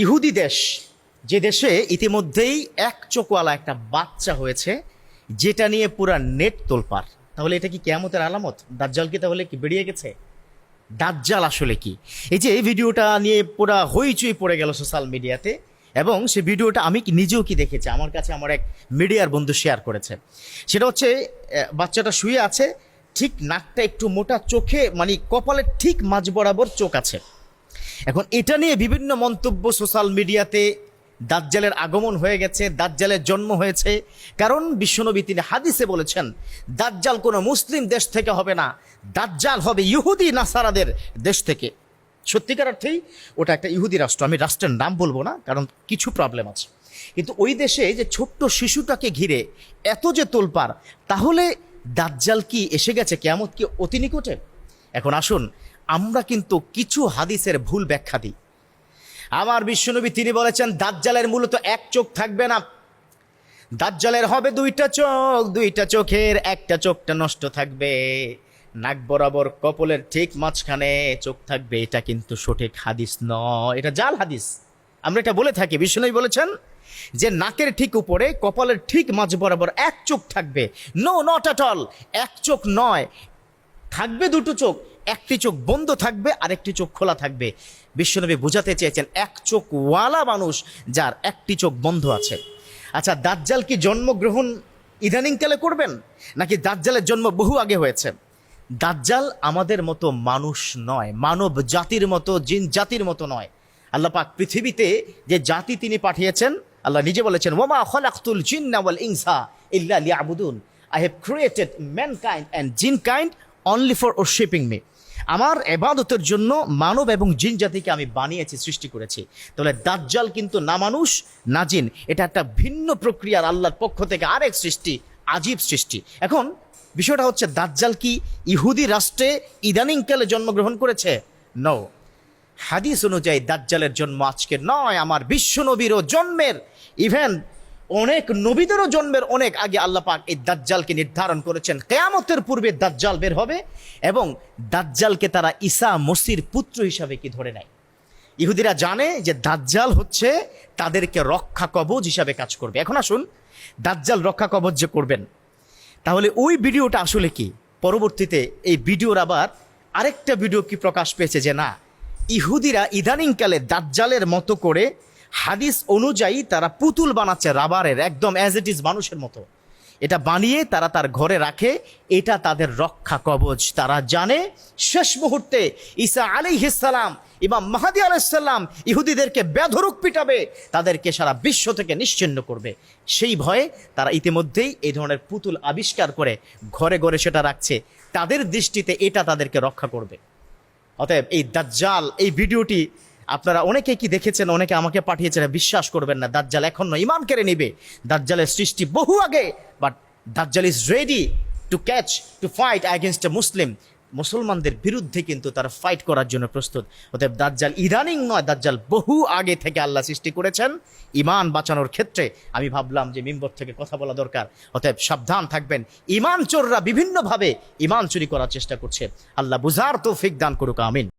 ইহুদি দেশ, যে দেশে ইতিমধ্যেই এক চোখওয়ালা একটা বাচ্চা হয়েছে, যেটা নিয়ে পুরা নেট তোলপাড়। তাহলে এটা কি কিয়ামতের আলামত? দাজ্জাল কি তাহলে কি বেরিয়ে গেছে? দাজ্জাল আসলে কি? এই যে এই ভিডিওটা নিয়ে পুরা হইচই পড়ে গেল সোশ্যাল মিডিয়াতে, এবং সে ভিডিওটা আমি নিজেও কি দেখেছি, আমার কাছে আমার এক মিডিয়ার বন্ধু শেয়ার করেছে। সেটা হচ্ছে বাচ্চাটা শুয়ে আছে, ঠিক নাকটা একটু মোটা, চোখে মানে কপালের ঠিক মাঝ বরাবর চোখ আছে। এখন এটা নিয়ে বিভিন্ন মন্তব্য সোশ্যাল মিডিয়াতে, দাজ্জালের আগমন হয়ে গেছে, দাজ্জালের জন্ম হয়েছে। কারণ বিশ্বনবী তিনি হাদিসে বলেছেন, দাজ্জাল কোনো মুসলিম দেশ থেকে হবে না, দাজ্জাল হবে ইহুদি নাসারাদের দেশ থেকে। সত্যিকার অর্থেই ওটা একটা ইহুদি রাষ্ট্র, আমি রাষ্ট্রের নাম বলবো না কারণ কিছু প্রবলেম আছে। কিন্তু ওই দেশে যে ছোট্ট শিশুটাকে ঘিরে এত যে তোলপাড়, তাহলে দাজ্জাল কি এসে গেছে? কিয়ামত কি অতি নিকটে? এখন আসুন, আমরা কিন্তু কিছু হাদিসের ভুল ব্যাখ্যা দিই। আমার বিশ্বনবী তিনি বলেছেন, দাজ্জালের মূলত এক চোখ থাকবে না, দাজ্জালের হবে দুইটা চোখ, দুইটা চোখের একটা চোখটা নষ্ট থাকবে, নাক বরাবর কপালের ঠিক মাঝখানে চোখ থাকবে। এটা কিন্তু সঠিক হাদিস নয়, এটা জাল হাদিস। আমরা এটা বলে থাকি, বিশ্বনবী বলেছেন যে নাকের ঠিক উপরে কপালের ঠিক মাঝ বরাবর এক চোখ থাকবে। নো, নট অ্যাট অল, এক চোখ নয়, থাকবে দুটো চোখ, একটি চোখ বন্ধ থাকবে আরেকটি চোখ খোলা থাকবে। বিশ্বনবী বোঝাতে চেয়েছেন এক চোখওয়ালা মানুষ যার একটি চোখ বন্ধ আছে। আচ্ছা, দাজ্জাল কি জন্মগ্রহণ ইদানিংকালে করবেন, নাকি দাজ্জালের জন্ম বহু আগে হয়েছে? দাজ্জাল আমাদের মতো মানুষ নয়, মানব জাতির মতো, জিন জাতির মতো নয়। আল্লাহ পাক পৃথিবীতে যে জাতি তিনি পাঠিয়েছেন, আল্লাহ নিজে বলেছেন, ওয়ামা খালাকতুল জিন্না ওয়াল ইনসা ইল্লা লিয়াবুদুন, I have created mankind and jinnkind only for worshipping me. আমার ইবাদতের জন্য মানব এবং জিন জাতিকে আমি বানিয়েছি, সৃষ্টি করেছি। তাহলে দাজ্জাল কিন্তু না মানুষ না জিন, এটা একটা ভিন্ন প্রক্রিয়ার আল্লাহর পক্ষ থেকে আরেক সৃষ্টি, আজীব সৃষ্টি। এখন বিষয়টা হচ্ছে, দাজ্জাল কি ইহুদি রাষ্ট্রে ইদানিংকালে জন্মগ্রহণ করেছে? নো, হাদিস অনুযায়ী দাজ্জালের জন্ম আজকে নয়, আমার বিশ্ব নবীরও জন্মের, ইভেন অনেক নবীদেরও জন্মের অনেক আগে আল্লাহ পাক এই দাজ্জালকে নির্ধারণ করেছেন। কিয়ামতের পূর্বে দাজ্জাল বের হবে, এবং দাজ্জালকে তারা ঈসা মসির পুত্র হিসাবে কি ধরে নেয়। ইহুদিরা জানে যে দাজ্জাল হচ্ছে তাদেরকে রক্ষা কবচ হিসাবে কাজ করবে। এখন আসুন, দাজ্জাল রক্ষা কবচ যে করবেন, তাহলে ওই ভিডিওটা আসলে কি? পরবর্তীতে এই ভিডিওর আবার আরেকটা ভিডিও কি প্রকাশ পেয়েছে যে না, ইহুদিরা ইদানিংকালে দাজ্জালের মতো করে হাদিস অনুযায়ী তারা পুতুল বানাচ্ছে রাবারের, একদম অ্যাজ ইট ইজ মানুষের মতো। এটা বানিয়ে তারা তার ঘরে রাখে, এটা তাদের রক্ষা কবচ। তারা জানে শেষ মুহূর্তে ঈসা আলাইহিস সালাম, ইমাম মাহদী আলাইহিস সালাম ইহুদিদেরকে বেধড়ক পিটাবে, তাদেরকে সারা বিশ্ব থেকে নিশ্চিহ্ন করবে। সেই ভয়ে তারা ইতিমধ্যেই এই ধরনের পুতুল আবিষ্কার করে ঘরে ঘরে সেটা রাখছে। তাদের দৃষ্টিতে এটা তাদেরকে রক্ষা করবে। অতএব এই দাজ্জাল, এই ভিডিওটি আপনারা অনেকে কি দেখেছেন, অনেকে আমাকে পাঠিয়েছেন, বিশ্বাস করবেন না, দাজ্জাল এখন নয়, ইমান কেড়ে নিবে। দাজ্জালের সৃষ্টি বহু আগে, but Dajjal is ready to catch, to fight against a Muslim. মুসলমানদের বিরুদ্ধে কিন্তু তারা ফাইট করার জন্য প্রস্তুত। অতএব দাজ্জাল ইদানিং নয়, দাজ্জাল বহু আগে থেকে আল্লাহ সৃষ্টি করেছেন ইমান বাঁচানোর ক্ষেত্রে। আমি ভাবলাম যে মিম্বর থেকে কথা বলা দরকার। অতএব সাবধান থাকবেন, ইমান চোররা বিভিন্নভাবে ইমান চুরি করার চেষ্টা করছে। আল্লাহ বুঝার তৌফিক দান করুক, আমিন।